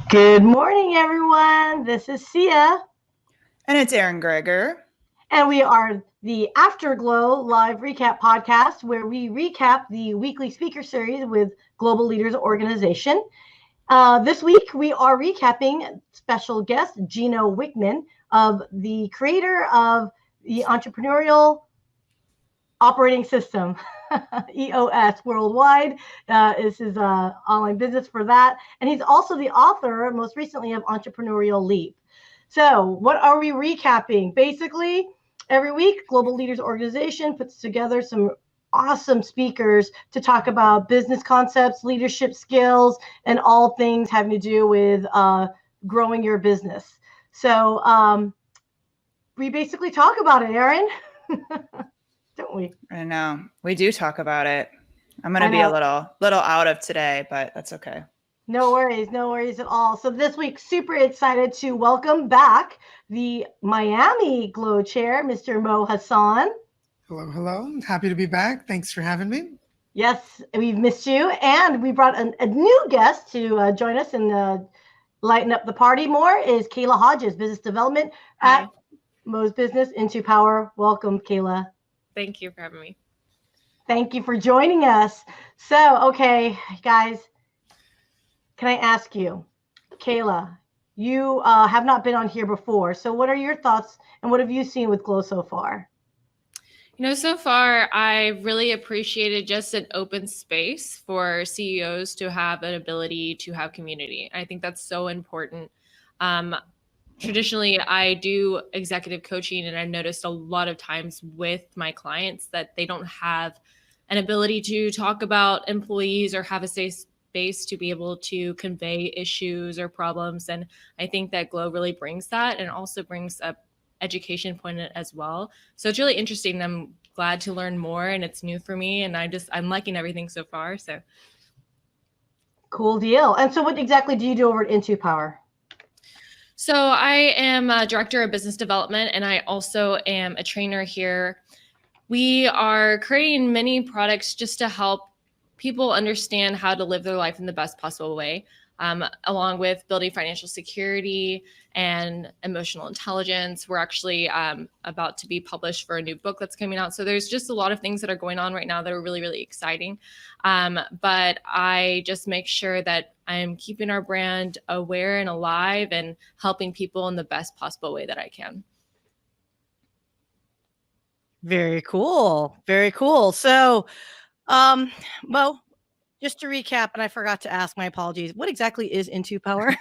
Good morning, everyone. This is Syya. And it's Erin Gregor. And we are the Afterglow live recap podcast where we recap the weekly speaker series with Global Leaders Organization. This week, we are recapping special guest Gino Wickman, of the creator of the Entrepreneurial Operating System, EOS worldwide. Is his online business for that. And he's also the author, most recently, of Entrepreneurial Leap. So what are we recapping? Basically, every week, Global Leaders Organization puts together some awesome speakers to talk about business concepts, leadership skills, and all things having to do with growing your business. So we basically talk about it, Erin. Don't we? I know. We do talk about it. I'm going to be a little out of today, but that's okay. No worries at all. So this week, super excited to welcome back the Miami GLO Chair, Mr. Mo Hasan. Hello. Happy to be back. Thanks for having me. Yes, we've missed you. And we brought a new guest to join us and lighten up the party more is Kayla Hodges, Business Development at Mo's Business Intupower. Welcome, Kayla. Thank you for having me. Thank you for joining us. So, okay, guys, can I ask you, Kayla, you have not been on here before. So what are your thoughts and what have you seen with GLO so far? So far, I really appreciated just an open space for CEOs to have an ability to have community. I think that's so important. Traditionally, I do executive coaching, and I've noticed a lot of times with my clients that they don't have an ability to talk about employees or have a safe space to be able to convey issues or problems. And I think that GLO really brings that, and also brings up education point as well. So it's really interesting. I'm glad to learn more, and it's new for me, and I'm liking everything so far. So cool deal. And so what exactly do you do over at Intupower? So I am a director of business development, and I also am a trainer here. We are creating many products just to help people understand how to live their life in the best possible way, along with building financial security and emotional intelligence. We're actually about to be published for a new book that's coming out. So there's just a lot of things that are going on right now that are really, really exciting. But I just make sure that I'm keeping our brand aware and alive and helping people in the best possible way that I can. Very cool. Very cool. So, Mo, just to recap, and I forgot to ask, my apologies. What exactly is Intupower?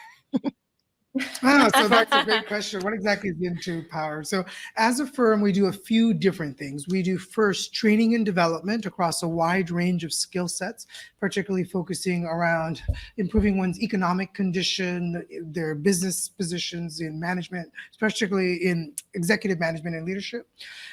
So that's a great question. What exactly is Intupower? So as a firm, we do a few different things. We do first training and development across a wide range of skill sets, particularly focusing around improving one's economic condition, their business positions in management, particularly in executive management and leadership,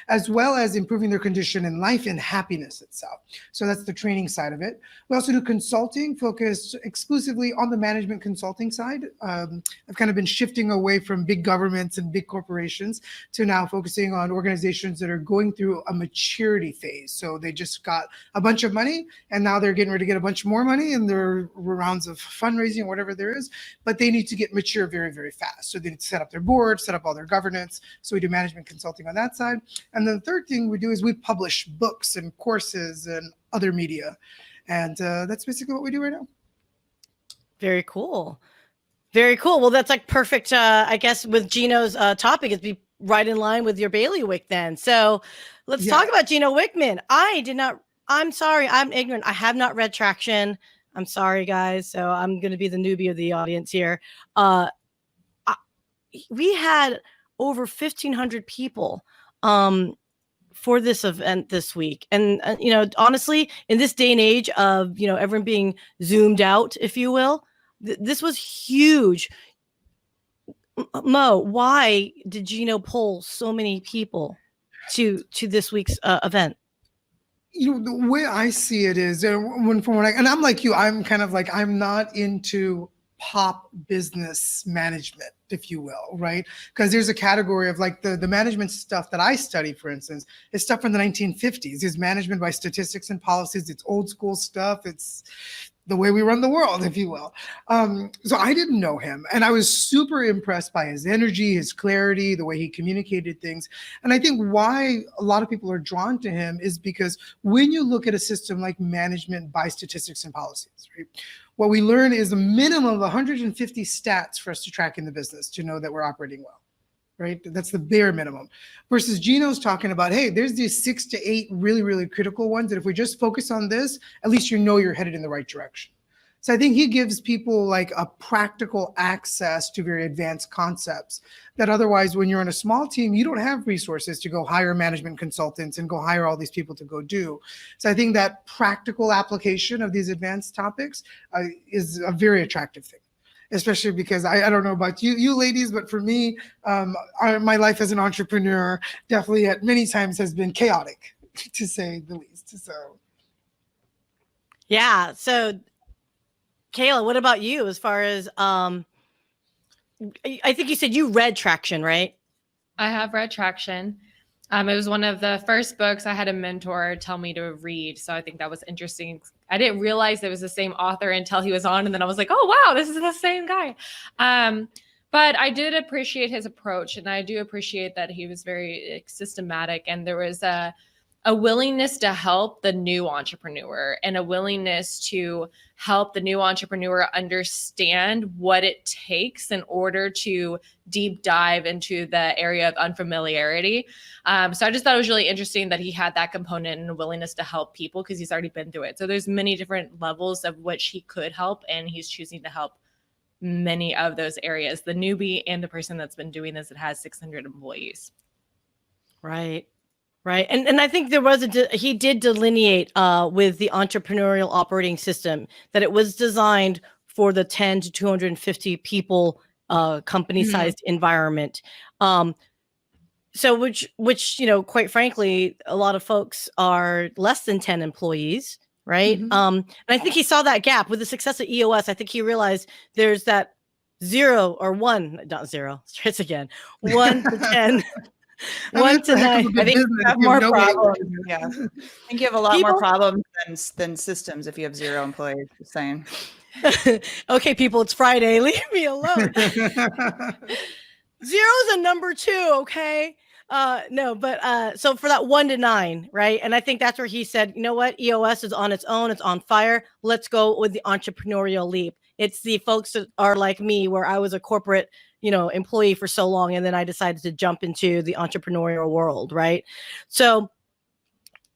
as well as improving their condition in life and happiness itself. So that's the training side of it. We also do consulting, focused exclusively on the management consulting side. I've kind of been shifting away from big governments and big corporations to now focusing on organizations that are going through a maturity phase. So they just got a bunch of money and now they're getting ready to get a bunch more money in their rounds of fundraising or whatever there is, but they need to get mature very, very fast. So they need to set up their board, set up all their governance. So we do management consulting on that side. And then the third thing we do is we publish books and courses and other media. And that's basically what we do right now. Very cool. Very cool. Well, that's like perfect, I guess, with Gino's topic. It'd be right in line with your bailiwick then. So let's talk about Gino Wickman. I'm sorry, I'm ignorant. I have not read Traction. I'm sorry, guys. So I'm going to be the newbie of the audience here. We had over 1,500 people for this event this week. And, honestly, in this day and age of, everyone being zoomed out, if you will, this was huge. Mo, why did Gino pull so many people to this week's event? The way I see it is, and I'm like you, I'm kind of like, I'm not into pop business management, if you will, right? Because there's a category of like the management stuff that I study, for instance, is stuff from the 1950s. It's management by statistics and policies. It's old school stuff. It's the way we run the world, if you will. So I didn't know him, and I was super impressed by his energy, his clarity, the way he communicated things. And I think why a lot of people are drawn to him is because when you look at a system like management by statistics and policies, right, what we learn is a minimum of 150 stats for us to track in the business to know that we're operating well. Right? That's the bare minimum. Versus Gino's talking about, hey, there's these 6 to 8 really, really critical ones that if we just focus on this, at least you know you're headed in the right direction. So I think he gives people like a practical access to very advanced concepts that otherwise when you're in a small team, you don't have resources to go hire management consultants and go hire all these people to go do. So I think that practical application of these advanced topics is a very attractive thing. Especially because I don't know about you ladies, but for me, my life as an entrepreneur definitely at many times has been chaotic, to say the least. So, yeah. So, Kayla, what about you? As far as I think you said you read Traction, right? I have read Traction. It was one of the first books I had a mentor tell me to read. So I think that was interesting. I didn't realize it was the same author until he was on. And then I was like, oh, wow, this is the same guy. But I did appreciate his approach. And I do appreciate that he was very systematic. And there was a willingness to help the new entrepreneur and a willingness to help the new entrepreneur understand what it takes in order to deep dive into the area of unfamiliarity. So I just thought it was really interesting that he had that component and a willingness to help people because he's already been through it. So there's many different levels of which he could help, and he's choosing to help many of those areas, the newbie and the person that's been doing this that has 600 employees. Right. Right. And I think there was he did delineate with the entrepreneurial operating system that it was designed for the 10 to 250 people company sized environment. So which, you know, quite frankly, a lot of folks are less than 10 employees. Right. And I think he saw that gap with the success of EOS. I think he realized there's that 0 or 1, not 0. It's again 1 to 10. 1 to 9. I think you have more problems. Yeah, I think you have a lot more problems than systems if you have 0 employees. Just saying. Okay, people, it's Friday. Leave me alone. 0 is a number 2. Okay. No, but so for that 1 to 9, right? And I think that's where he said, you know what? EOS is on its own. It's on fire. Let's go with the entrepreneurial leap. It's the folks that are like me, where I was a corporate, you know, employee for so long, and then I decided to jump into the entrepreneurial world, right? So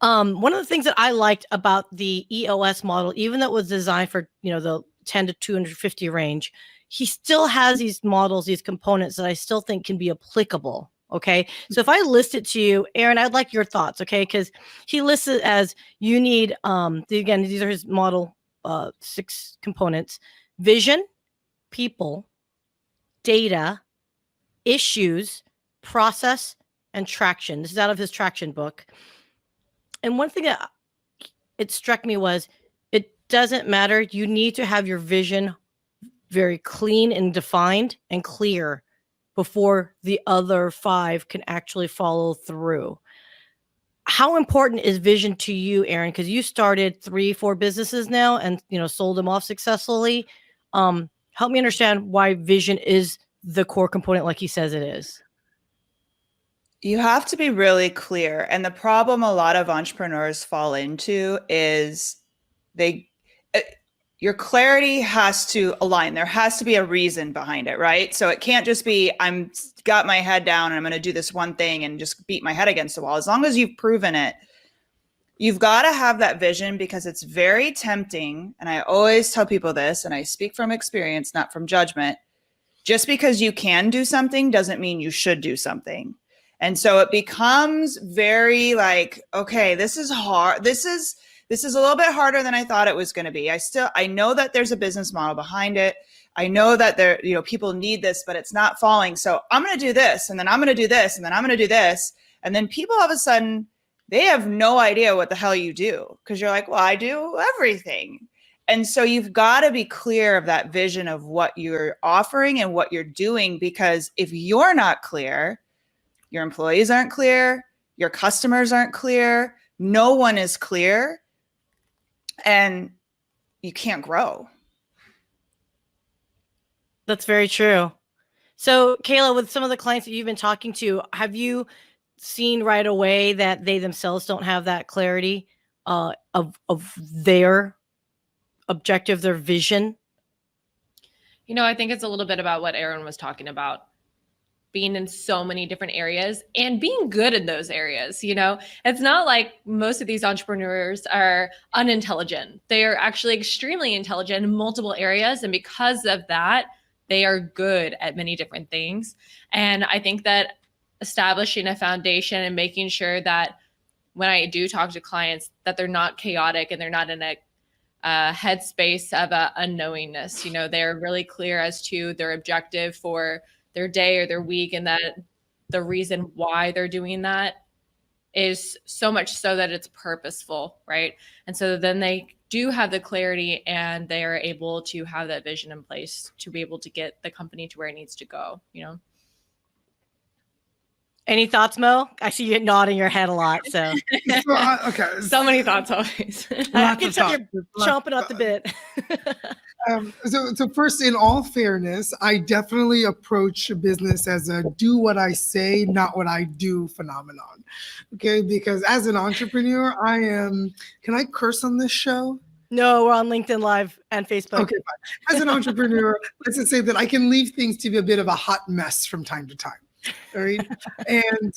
one of the things that I liked about the EOS model, even though it was designed for, you know, the 10 to 250 range, he still has these models, these components that I still think can be applicable. Okay. So if I list it to you, Erin, I'd like your thoughts. Okay. Because he lists it as you need, again, these are his model 6 components: vision, people, data, issues, process, and traction. This is out of his Traction book. And one thing that it struck me was it doesn't matter. You need to have your vision very clean and defined and clear before the other 5 can actually follow through. How important is vision to you, Erin? Because you started 3-4 businesses now and, you know, sold them off successfully. Help me understand why vision is the core component like he says it is. You have to be really clear. And the problem a lot of entrepreneurs fall into is your clarity has to align. There has to be a reason behind it, right? So it can't just be, I'm got my head down and I'm going to do this one thing and just beat my head against the wall. As long as you've proven it, you've got to have that vision, because it's very tempting. And I always tell people this, and I speak from experience, not from judgment. Just because you can do something doesn't mean you should do something. And so it becomes very like, okay, this is hard. This is a little bit harder than I thought it was going to be. I know that there's a business model behind it. I know that there, you know, people need this, but it's not falling. So I'm going to do this, and then I'm going to do this, and then I'm going to do this. And then people all of a sudden, they have no idea what the hell you do, because you're like, well, I do everything. And so you've got to be clear of that vision of what you're offering and what you're doing, because if you're not clear, your employees aren't clear, your customers aren't clear, no one is clear. And you can't grow. That's very true. So, Kayla, with some of the clients that you've been talking to, have you seen right away that they themselves don't have that clarity of their objective, their vision? You know, I think it's a little bit about what Erin was talking about, being in so many different areas and being good in those areas. You know, it's not like most of these entrepreneurs are unintelligent. They are actually extremely intelligent in multiple areas. And because of that, they are good at many different things. And I think that establishing a foundation and making sure that when I do talk to clients, that they're not chaotic and they're not in a headspace of unknowingness. You know, they're really clear as to their objective for their day or their week, and that the reason why they're doing that is so much so that it's purposeful, right? And so then they do have the clarity and they are able to have that vision in place to be able to get the company to where it needs to go, you know? Any thoughts, Mo? I see you nodding your head a lot. So, Okay. So many thoughts always. I can tell you're chomping at the bit. So first, in all fairness, I definitely approach business as a do what I say, not what I do phenomenon. Okay, because as an entrepreneur, can I curse on this show? No, we're on LinkedIn Live and Facebook. Okay, fine. As an entrepreneur, let's just say that I can leave things to be a bit of a hot mess from time to time. All right. And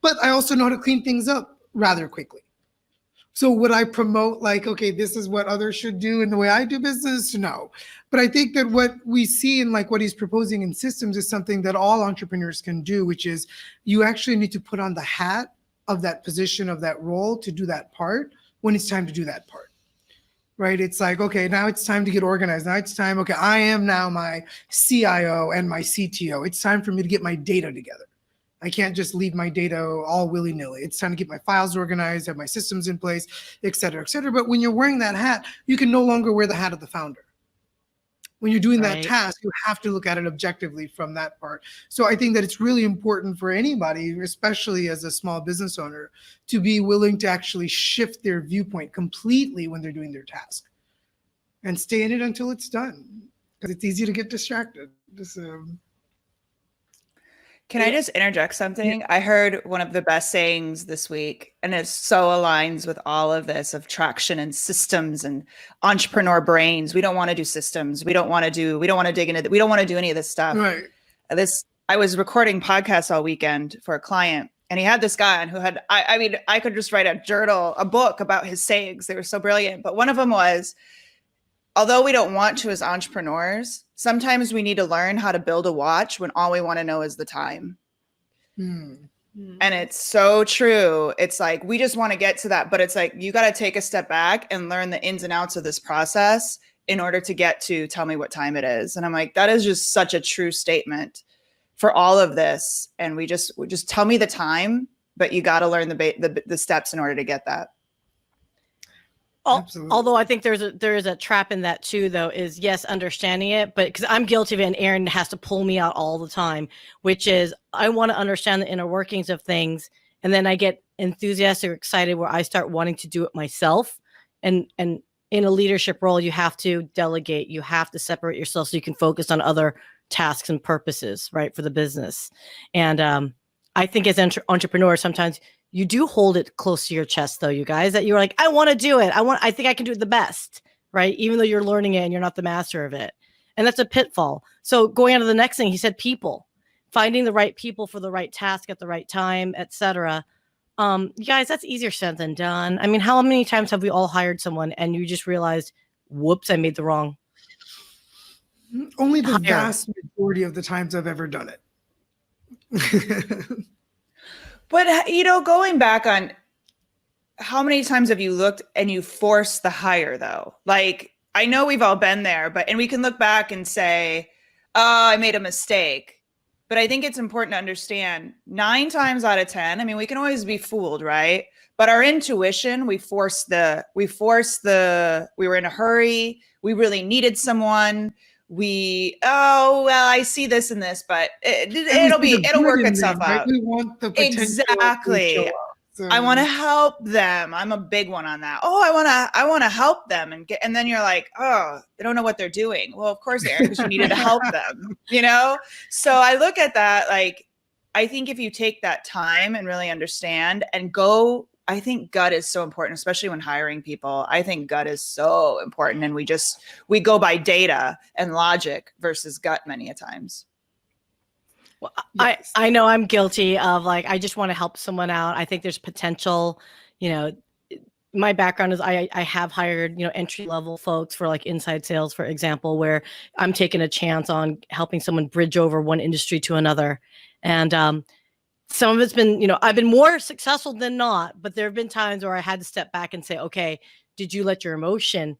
but I also know how to clean things up rather quickly. So would I promote like, okay, this is what others should do in the way I do business? No. But I think that what we see in like what he's proposing in systems is something that all entrepreneurs can do, which is you actually need to put on the hat of that position, of that role to do that part when it's time to do that part. Right? It's like, okay, now it's time to get organized. Now it's time, okay, I am now my CIO and my CTO. It's time for me to get my data together. I can't just leave my data all willy-nilly. It's time to get my files organized, have my systems in place, et cetera, et cetera. But when you're wearing that hat, you can no longer wear the hat of the founder. When you're doing that task, you have to look at it objectively from that part. So I think that it's really important for anybody, especially as a small business owner, to be willing to actually shift their viewpoint completely when they're doing their task and stay in it until it's done, because it's easy to get distracted. Can I just interject something? I heard one of the best sayings this week, and it so aligns with all of this of traction and systems and entrepreneur brains. We don't want to do systems. We don't want to dig into we don't want to do any of this stuff. Right. I was recording podcasts all weekend for a client, and he had this guy on who had, I mean, I could just write a book about his sayings. They were so brilliant. But one of them was, although we don't want to as entrepreneurs, sometimes we need to learn how to build a watch when all we want to know is the time. And it's so true. It's like, we just want to get to that, but it's like, you got to take a step back and learn the ins and outs of this process in order to get to tell me what time it is. And I'm like, that is just such a true statement for all of this. And we just tell me the time, but you got to learn the steps in order to get that. Absolutely. Although I think there is a trap in that too, though, is yes, understanding it, but because I'm guilty of it and Erin has to pull me out all the time, which is I want to understand the inner workings of things. And then I get enthusiastic or excited where I start wanting to do it myself. And in a leadership role, you have to delegate, you have to separate yourself so you can focus on other tasks and purposes, right, for the business. And I think as entrepreneurs, sometimes you do hold it close to your chest, though, you guys, that you're like, I want to do it. I think I can do it the best, right? Even though you're learning it and you're not the master of it. And that's a pitfall. So going on to the next thing, he said people, finding the right people for the right task at the right time, etc. You guys, that's easier said than done. I mean, how many times have we all hired someone and you just realized, whoops, I made the wrong? Only the vast majority of the times I've ever done it. But, you know, going back on how many times have you looked and you forced the hire, though? Like, I know we've all been there, and we can look back and say, oh, I made a mistake. But I think it's important to understand 9 times out of 10, I mean, we can always be fooled, right? But our intuition, we were in a hurry. We really needed someone. I see this and this, but it'll work itself out. We want the potential exactly. So I want to help them. I'm a big one on that. Oh, I want to help them and then you're like, oh, they don't know what they're doing. Well, of course, Erin, because you needed to help them, you know? So I look at that, like, I think if you take that time and really understand and go, I think gut is so important, especially when hiring people. I think gut is so important. And we go by data and logic versus gut many a times. Well, Yes. I know I'm guilty of, like, I just want to help someone out. I think there's potential, you know. My background is I have hired, entry level folks for like inside sales, for example, where I'm taking a chance on helping someone bridge over one industry to another. And some of it's been, I've been more successful than not, but there have been times where I had to step back and say, okay, did you let your emotion?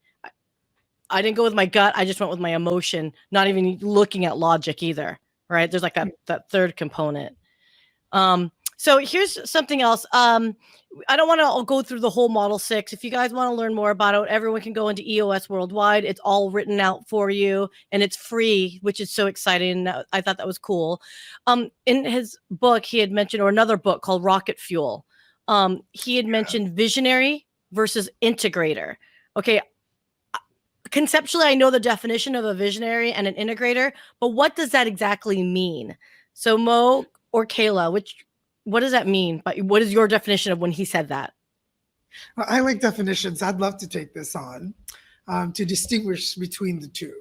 I didn't go with my gut. I just went with my emotion, not even looking at logic either. Right. There's like that third component. So here's something else. I don't want to go through the whole Model 6. If you guys want to learn more about it, everyone can go into EOS Worldwide. It's all written out for you and it's free, which is so exciting. I thought that was cool. In his book, he had mentioned, or another book called Rocket Fuel, he had mentioned visionary versus integrator. Okay. Conceptually, I know the definition of a visionary and an integrator, but what does that exactly mean? So Mo or Kayla, what does that mean? But what is your definition of when he said that? Well, I like definitions. I'd love to take this on to distinguish between the two.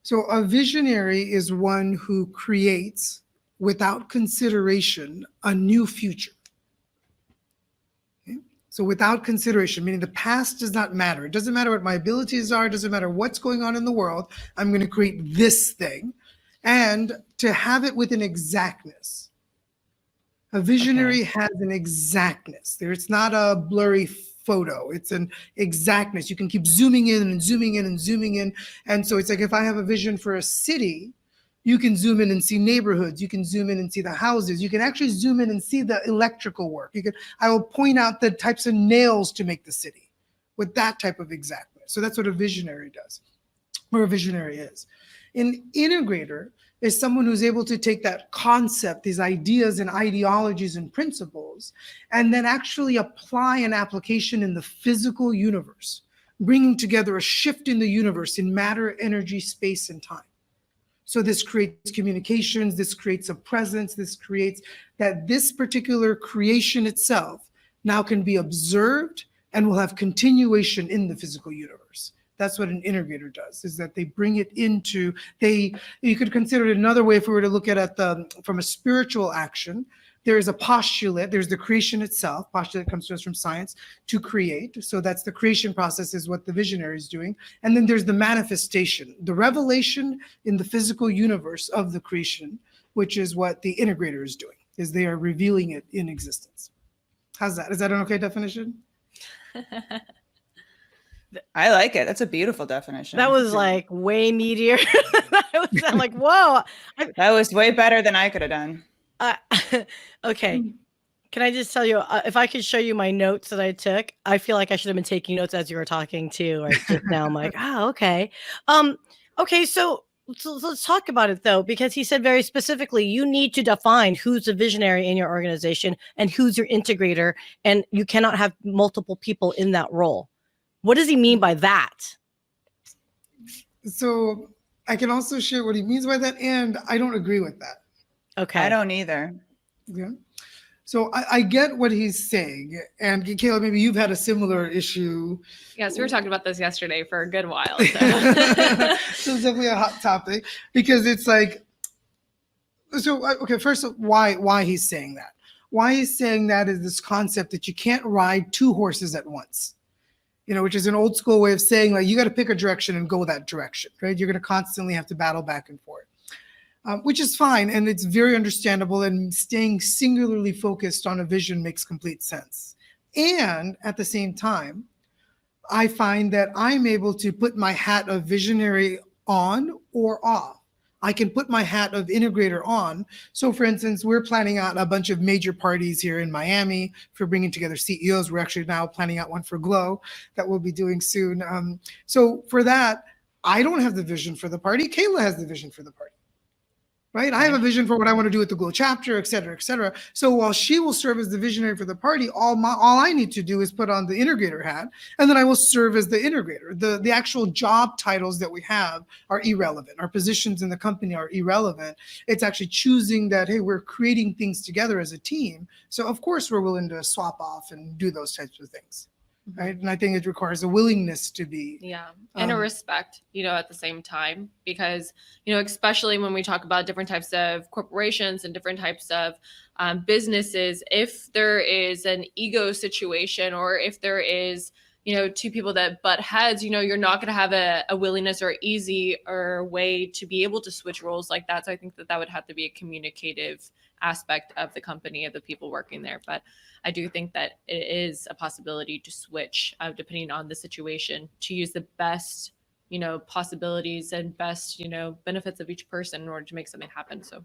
So a visionary is one who creates without consideration a new future. Okay? So without consideration, meaning the past does not matter. It doesn't matter what my abilities are. It doesn't matter what's going on in the world. I'm going to create this thing, and to have it with an exactness. A visionary has an exactness. It's not a blurry photo. It's an exactness. You can keep zooming in and zooming in and zooming in. And so it's like, if I have a vision for a city, you can zoom in and see neighborhoods. You can zoom in and see the houses. You can actually zoom in and see the electrical work. I will point out the types of nails to make the city with that type of exactness. So that's what a visionary does, or a visionary is. An integrator is someone who's able to take that concept, these ideas and ideologies and principles, and then actually apply an application in the physical universe, bringing together a shift in the universe in matter, energy, space, and time. So this creates communications, this creates a presence, this creates that this particular creation itself now can be observed and will have continuation in the physical universe. That's what an integrator does, is that they bring it into, you could consider it another way if we were to look at it from a spiritual action. There is a postulate, there's the creation itself. Postulate comes to us from science, to create. So that's the creation process, is what the visionary is doing. And then there's the manifestation, the revelation in the physical universe of the creation, which is what the integrator is doing, is they are revealing it in existence. How's that? Is that an okay definition? I like it. That's a beautiful definition. That was like way meatier. I'm like, whoa. That was way better than I could have done. Okay. Can I just tell you, if I could show you my notes that I took, I feel like I should have been taking notes as you were talking too, right just now. I'm like, okay. Okay, so let's talk about it though, because he said very specifically, you need to define who's a visionary in your organization and who's your integrator, and you cannot have multiple people in that role. What does he mean by that? So I can also share what he means by that, and I don't agree with that. Okay. I don't either. Yeah. So I get what he's saying. And Kayla, maybe you've had a similar issue. Yes, we were talking about this yesterday for a good while. So it's definitely a hot topic, because it's like, so, okay, first, why he's saying that. Why he's saying that is this concept that you can't ride two horses at once. Which is an old school way of saying, like, you got to pick a direction and go that direction, right? You're going to constantly have to battle back and forth, which is fine. And it's very understandable. And staying singularly focused on a vision makes complete sense. And at the same time, I find that I'm able to put my hat of visionary on or off. I can put my hat of integrator on. So for instance, we're planning out a bunch of major parties here in Miami for bringing together CEOs. We're actually now planning out one for GLO that we'll be doing soon. So for that, I don't have the vision for the party. Kayla has the vision for the party. right? I have a vision for what I want to do with the GLO chapter, et cetera, et cetera. So while she will serve as the visionary for the party, all I need to do is put on the integrator hat, and then I will serve as the integrator. The actual job titles that we have are irrelevant. Our positions in the company are irrelevant. It's actually choosing that, hey, we're creating things together as a team. So of course we're willing to swap off and do those types of things. Right. And I think it requires a willingness to be. Yeah. And a respect, at the same time, because, especially when we talk about different types of corporations and different types of businesses, if there is an ego situation, or if there is, two people that butt heads, you're not going to have a willingness or easy or way to be able to switch roles like that. So I think that would have to be a communicative aspect of the company, of the people working there. But I do think that it is a possibility to switch depending on the situation, to use the best, possibilities and best, benefits of each person in order to make something happen. So.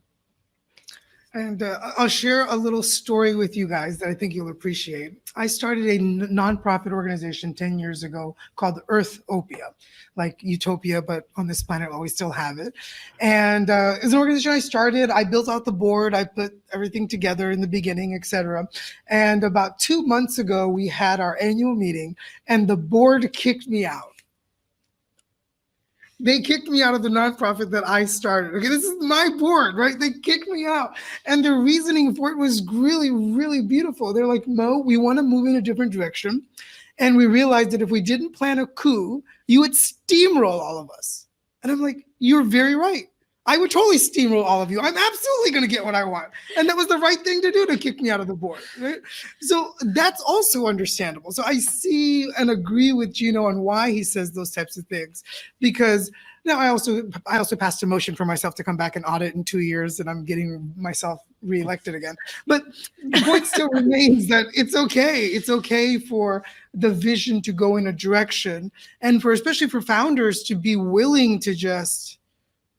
And I'll share a little story with you guys that I think you'll appreciate. I started a nonprofit organization 10 years ago called Earthopia, like Utopia, but on this planet we still have it. And it's an organization I started. I built out the board. I put everything together in the beginning, etc. And about 2 months ago, we had our annual meeting, and the board kicked me out. They kicked me out of the nonprofit that I started. Okay, this is my board, right? They kicked me out. And their reasoning for it was really, really beautiful. They're like, Mo, we want to move in a different direction. And we realized that if we didn't plan a coup, you would steamroll all of us. And I'm like, you're very right. I would totally steamroll all of you. I'm absolutely going to get what I want. And that was the right thing to do, to kick me out of the board, right? So that's also understandable. So I see and agree with Gino on why he says those types of things, because now I also passed a motion for myself to come back and audit in 2 years, and I'm getting myself reelected again. But the point still remains that it's okay. It's okay for the vision to go in a direction, and for, especially for founders, to be willing to just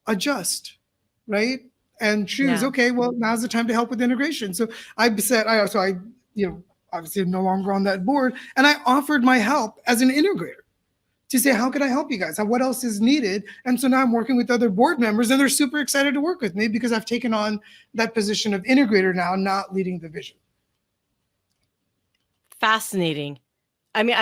adjust, right? And choose, okay, well, now's the time to help with integration. So I said, obviously no longer on that board, and I offered my help as an integrator to say, how can I help you guys? What else is needed? And so now I'm working with other board members, and they're super excited to work with me because I've taken on that position of integrator now, not leading the vision. Fascinating. I mean,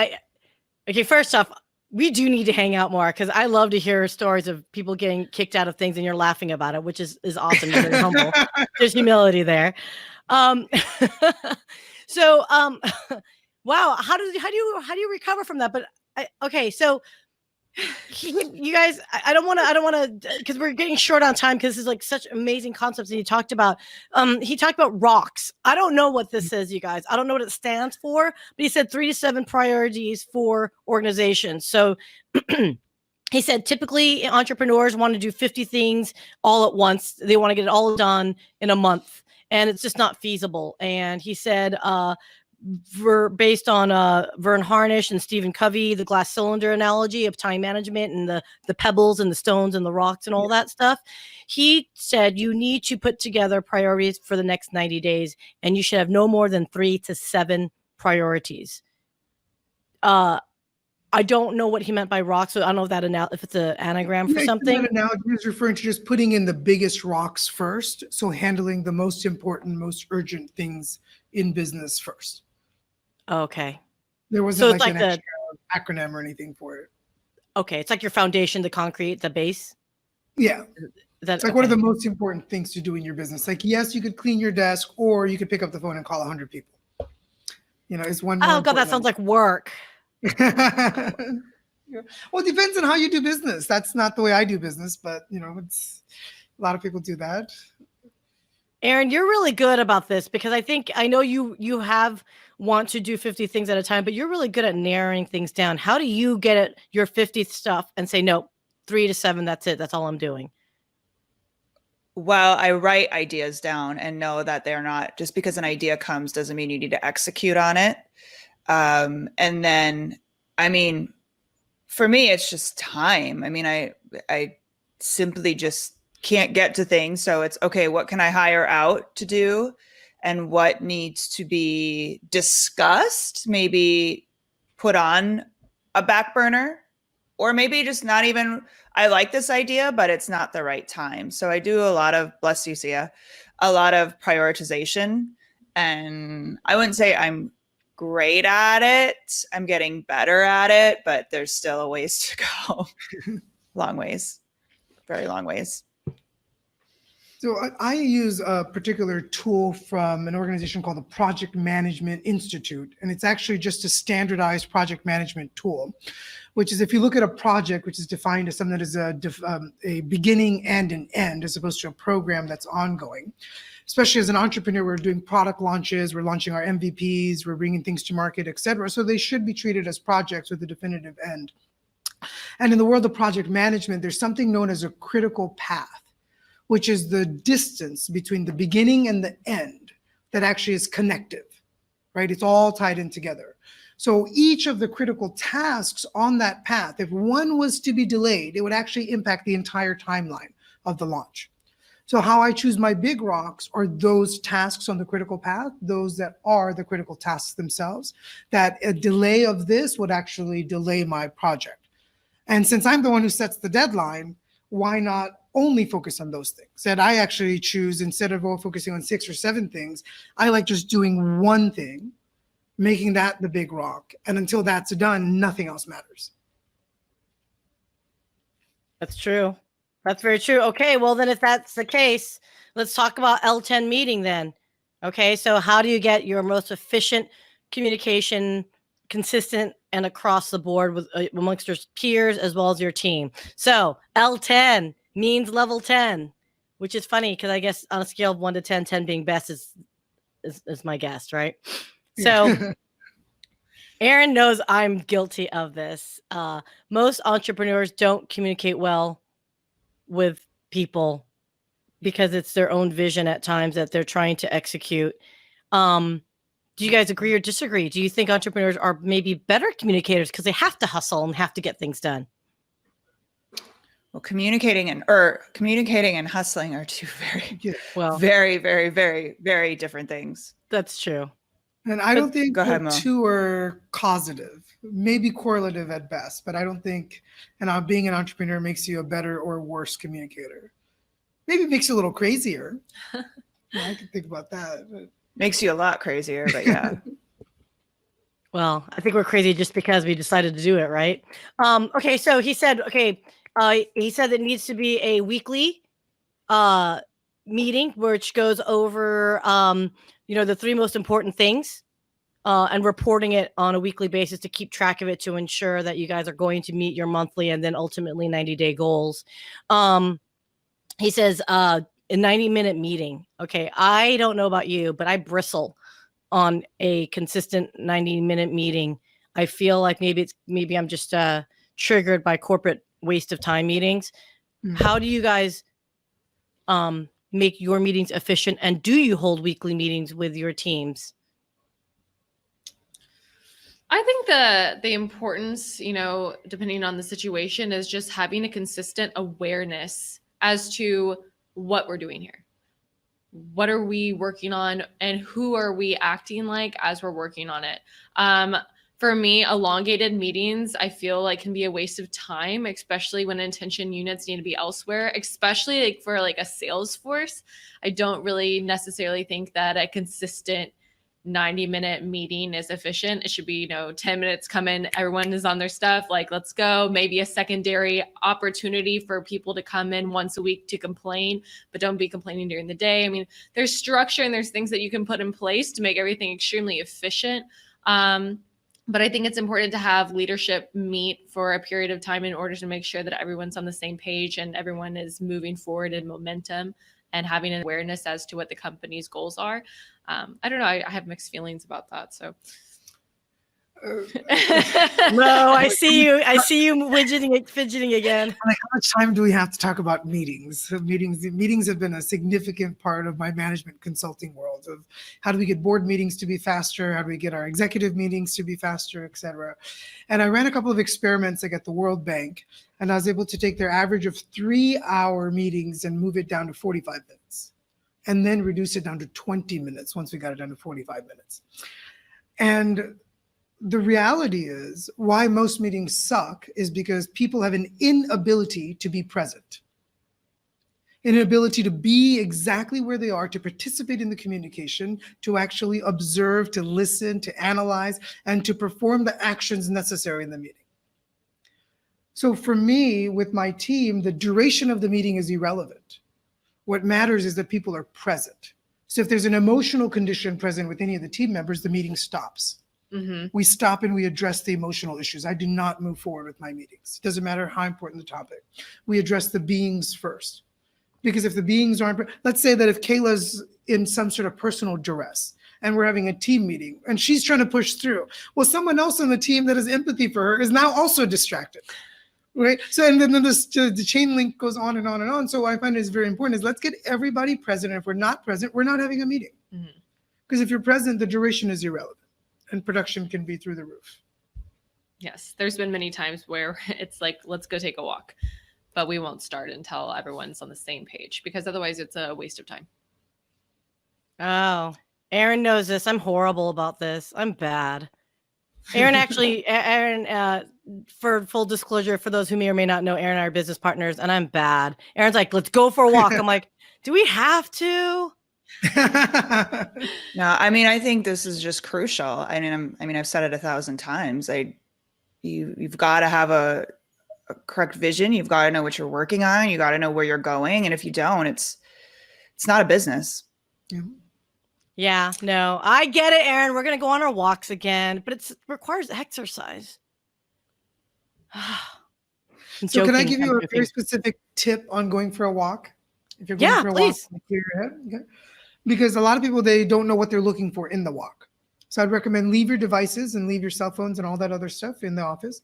okay, first off, we do need to hang out more, because I love to hear stories of people getting kicked out of things and you're laughing about it, which is awesome. You're very humble. There's humility there. So, wow. How do you recover from that? But okay, so you guys, I don't want to, because we're getting short on time, because this is like such amazing concepts. And he talked about rocks. I don't know what this is, you guys. I don't know what it stands for, but he said 3 to 7 priorities for organizations. So he said typically entrepreneurs want to do 50 things all at once. They want to get it all done in a month, and it's just not feasible. And he said, based on Vern Harnish and Stephen Covey, the glass cylinder analogy of time management and the pebbles and the stones and the rocks and all that stuff. He said you need to put together priorities for the next 90 days, and you should have no more than 3 to 7 priorities. I don't know what he meant by rocks, so I don't know if it's an anagram for something. That analogy is referring to just putting in the biggest rocks first, so handling the most important, most urgent things in business first. Okay. There wasn't an extra acronym or anything for it. Okay, it's like your foundation, the concrete, the base. Yeah. It's like one of the most important things to do in your business. Like, yes, you could clean your desk, or you could pick up the phone and call 100 people. It's one. Oh God, that sounds like work. Yeah. Well, it depends on how you do business. That's not the way I do business, but it's a lot of people do that. Erin, you're really good about this, because I know you want to do 50 things at a time, but you're really good at narrowing things down. How do you get at your 50th stuff and say, no, 3 to 7, that's it. That's all I'm doing. Well, I write ideas down and know that they're not, just because an idea comes doesn't mean you need to execute on it. And then, for me, it's just time. I simply just can't get to things. So it's okay, what can I hire out to do? And what needs to be discussed, maybe put on a back burner or maybe just not even, I like this idea, but it's not the right time. So I do a lot of, bless you, Syya, a lot of prioritization. And I wouldn't say I'm great at it. I'm getting better at it, but there's still a ways to go. Long ways, very long ways. So I use a particular tool from an organization called the Project Management Institute, and it's actually just a standardized project management tool, which is if you look at a project, which is defined as something that is a beginning and an end, as opposed to a program that's ongoing. Especially as an entrepreneur, we're doing product launches, we're launching our MVPs, we're bringing things to market, et cetera. So they should be treated as projects with a definitive end. And in the world of project management, there's something known as a critical path, which is the distance between the beginning and the end that actually is connective, right? It's all tied in together. So each of the critical tasks on that path, if one was to be delayed, it would actually impact the entire timeline of the launch. So how I choose my big rocks are those tasks on the critical path, those that are the critical tasks themselves, that a delay of this would actually delay my project. And since I'm the one who sets the deadline, why not only focus on those things? That I actually choose, instead of focusing on 6 or 7 things, I like just doing one thing, making that the big rock. And until that's done, nothing else matters. That's true. That's very true. Okay, well then if that's the case, let's talk about L10 meeting then. Okay, so how do you get your most efficient communication consistent and across the board with amongst your peers as well as your team? So L10 means level 10, which is funny because I guess on a scale of 1 to 10, 10 being best is my guess, right? So Erin knows I'm guilty of this. Most entrepreneurs don't communicate well with people because it's their own vision at times that they're trying to execute. Do you guys agree or disagree? Do you think entrepreneurs are maybe better communicators because they have to hustle and have to get things done? Well, communicating and hustling are two very, very, very, very different things. That's true. And I don't think the two are causative, maybe correlative at best, but I don't think being an entrepreneur makes you a better or worse communicator. Maybe it makes you a little crazier. I can think about that. But... Makes you a lot crazier, but yeah. Well, I think we're crazy just because we decided to do it, right? Okay, so he said, he said it needs to be a weekly meeting, which goes over, the 3 most important things and reporting it on a weekly basis to keep track of it to ensure that you guys are going to meet your monthly and then ultimately 90-day goals. He says a 90-minute meeting. Okay, I don't know about you, but I bristle on a consistent 90-minute meeting. I feel like maybe I'm just triggered by corporate waste of time meetings. Mm-hmm. How do you guys make your meetings efficient, and do you hold weekly meetings with your teams? I think the importance, depending on the situation, is just having a consistent awareness as to what we're doing here. What are we working on, and who are we acting like as we're working on it? For me, elongated meetings, I feel like can be a waste of time, especially when intention units need to be elsewhere, especially for a sales force. I don't really necessarily think that a consistent 90-minute meeting is efficient. It should be, 10 minutes come in, everyone is on their stuff, let's go. Maybe a secondary opportunity for people to come in once a week to complain, but don't be complaining during the day. I mean, there's structure and there's things that you can put in place to make everything extremely efficient. But I think it's important to have leadership meet for a period of time in order to make sure that everyone's on the same page and everyone is moving forward in momentum and having an awareness as to what the company's goals are. I don't know. I have mixed feelings about that. So. No, I see you fidgeting again. How much time do we have to talk about meetings? Meetings have been a significant part of my management consulting world. Of how do we get board meetings to be faster? How do we get our executive meetings to be faster, et cetera? And I ran a couple of experiments at the World Bank, and I was able to take their average of 3-hour meetings and move it down to 45 minutes, and then reduce it down to 20 minutes once we got it down to 45 minutes. And the reality is why most meetings suck is because people have an inability to be present, an inability to be exactly where they are, to participate in the communication, to actually observe, to listen, to analyze, and to perform the actions necessary in the meeting. So for me, with my team, the duration of the meeting is irrelevant. What matters is that people are present. So if there's an emotional condition present with any of the team members, the meeting stops. We stop and we address the emotional issues. I do not move forward with my meetings. It doesn't matter how important the topic. We address the beings first. Because if the beings aren't, let's say that if Kayla's in some sort of personal duress and we're having a team meeting and she's trying to push through, well, someone else on the team that has empathy for her is now also distracted. Right. So, and then the chain link goes on and on and on. So what I find is very important is let's get everybody present. And if we're not present, we're not having a meeting. Because if you're present, the duration is irrelevant and production can be through the roof. Yes. There's been many times where it's like, let's go take a walk, but we won't start until everyone's on the same page, because otherwise it's a waste of time. Oh, Erin knows this. I'm horrible about this. I'm bad. Erin, for full disclosure, for those who may or may not know, Erin and I are business partners, and I'm bad. Erin's like, let's go for a walk. I'm like, do we have to? No, I mean, I think this is just crucial. I've said it 1,000 times. You've got to have a correct vision. You've got to know what you're working on. You got to know where you're going. And if you don't, it's not a business. Yeah, no, I get it, Erin. We're going to go on our walks again, but it requires exercise. So can I give you a very specific tip on going for a walk? If you're going for a walk, clear your head. Okay. Because a lot of people, they don't know what they're looking for in the walk. So I'd recommend leave your devices and leave your cell phones and all that other stuff in the office.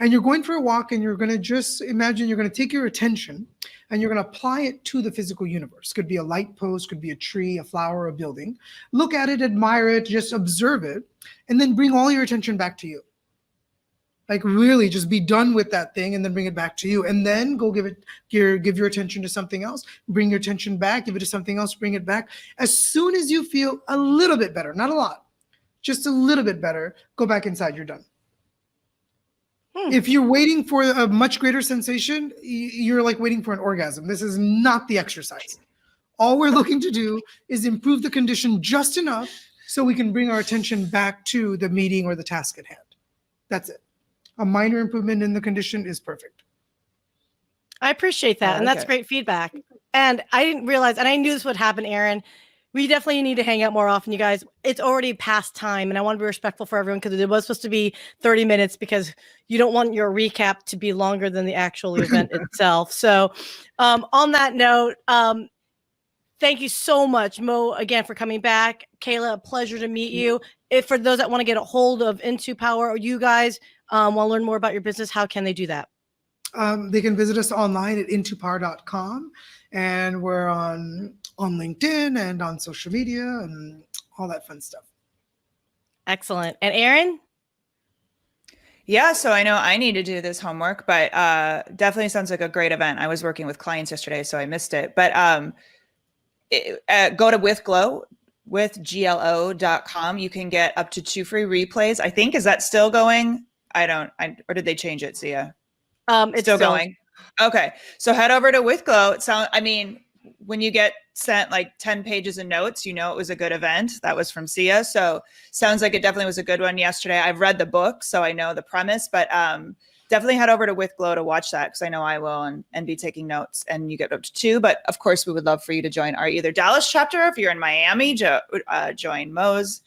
And you're going for a walk and you're going to just imagine you're going to take your attention and you're going to apply it to the physical universe. Could be a light post, could be a tree, a flower, a building. Look at it, admire it, just observe it, and then bring all your attention back to you. Like really just be done with that thing and then bring it back to you. And then go give your attention to something else, bring your attention back, give it to something else, bring it back. As soon as you feel a little bit better, not a lot, just a little bit better, go back inside, you're done. If you're waiting for a much greater sensation, you're like waiting for an orgasm. This is not the exercise. All we're looking to do is improve the condition just enough so we can bring our attention back to the meeting or the task at hand. That's it. A minor improvement in the condition is perfect. I appreciate that. And that's great feedback. And I didn't realize, and I knew this would happen, Erin. We definitely need to hang out more often, you guys. It's already past time, and I want to be respectful for everyone because it was supposed to be 30 minutes because you don't want your recap to be longer than the actual event itself. So on that note, thank you so much, Mo, again, for coming back. Kayla, a pleasure to meet you. If for those that want to get a hold of Intupower or you guys want to learn more about your business, how can they do that? They can visit us online at intupower.com, and we're on LinkedIn and on social media and all that fun stuff. Excellent. And Erin? Yeah, so I know I need to do this homework, but definitely sounds like a great event. I was working with clients yesterday, so I missed it. But go to withglo.com. You can get up to 2 free replays. I think, is that still going? Or did they change it, Syya? It's still going. Okay. So head over to WithGLO. When you get sent like 10 pages of notes, you know it was a good event. That was from Syya. So sounds like it definitely was a good one yesterday. I've read the book, so I know the premise, but definitely head over to WithGLO to watch that, because I know I will and be taking notes, and you get up to 2. But of course, we would love for you to join our either Dallas chapter. If you're in Miami, join Mo's.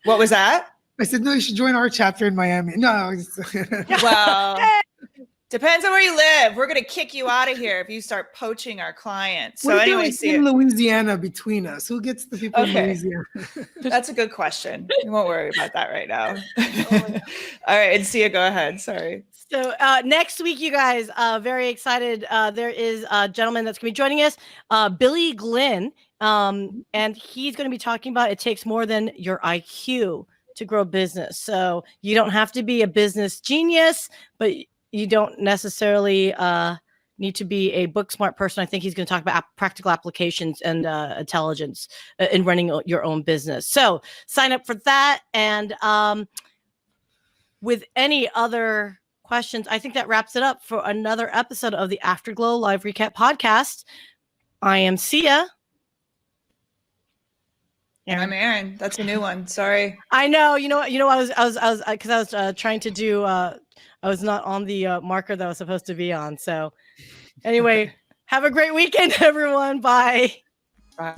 What was that? I said, no, you should join our chapter in Miami. No. Well, depends on where you live. We're going to kick you out of here if you start poaching our clients. So anyway, in Louisiana between us. Who gets the people in Louisiana? That's a good question. We won't worry about that right now. All right. And Syya, go ahead. Sorry. So next week, you guys, very excited. There is a gentleman that's going to be joining us, Billy Glynn. And he's going to be talking about it takes more than your IQ to grow business. So you don't have to be a business genius, but you don't necessarily need to be a book smart person. I think he's going to talk about practical applications and intelligence in running your own business. So sign up for that. And with any other questions, I think that wraps it up for another episode of the Afterglow Live Recap Podcast. I am Syya. And I'm Erin. That's a new one. Sorry. I know. I was trying to do. I was not on the marker that I was supposed to be on. So, anyway, have a great weekend, everyone. Bye. Bye.